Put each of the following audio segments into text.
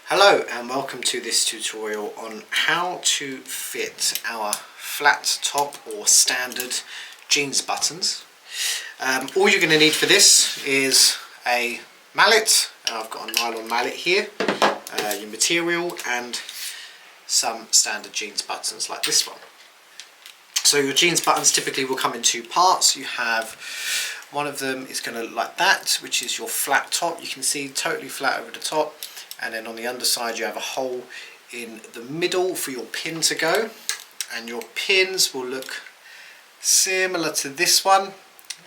Hello and welcome to this tutorial on how to fit our flat top or standard jeans buttons. All you're going to need for this is a mallet. I've got a nylon mallet here, your material and some standard jeans buttons like this one. So your jeans buttons typically will come in two parts. You have one of them is going to look like that, which is your flat top. You can see totally flat over the top. And then on the underside you have a hole in the middle for your pin to go, and your pins will look similar to this one,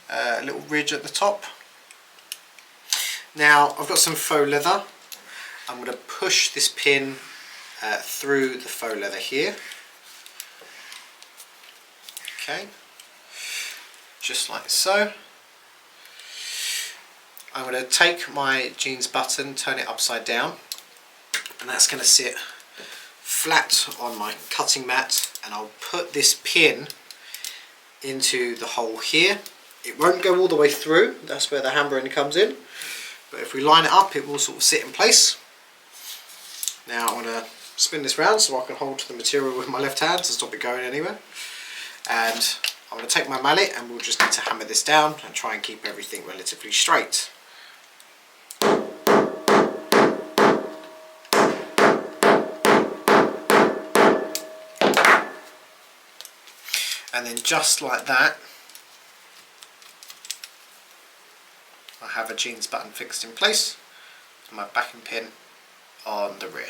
a little ridge at the top. Now I've got some faux leather. I'm going to push this pin through the faux leather here, okay, just like so. I'm going to take my jeans button, turn it upside down, and that's going to sit flat on my cutting mat, and I'll put this pin into the hole here. It won't go all the way through, that's where the hammering comes in, but if we line it up it will sort of sit in place. Now I'm going to spin this round so I can hold the material with my left hand to stop it going anywhere, and I'm going to take my mallet and we'll just need to hammer this down and try and keep everything relatively straight. And then just like that, I have a jeans button fixed in place and my backing pin on the rear.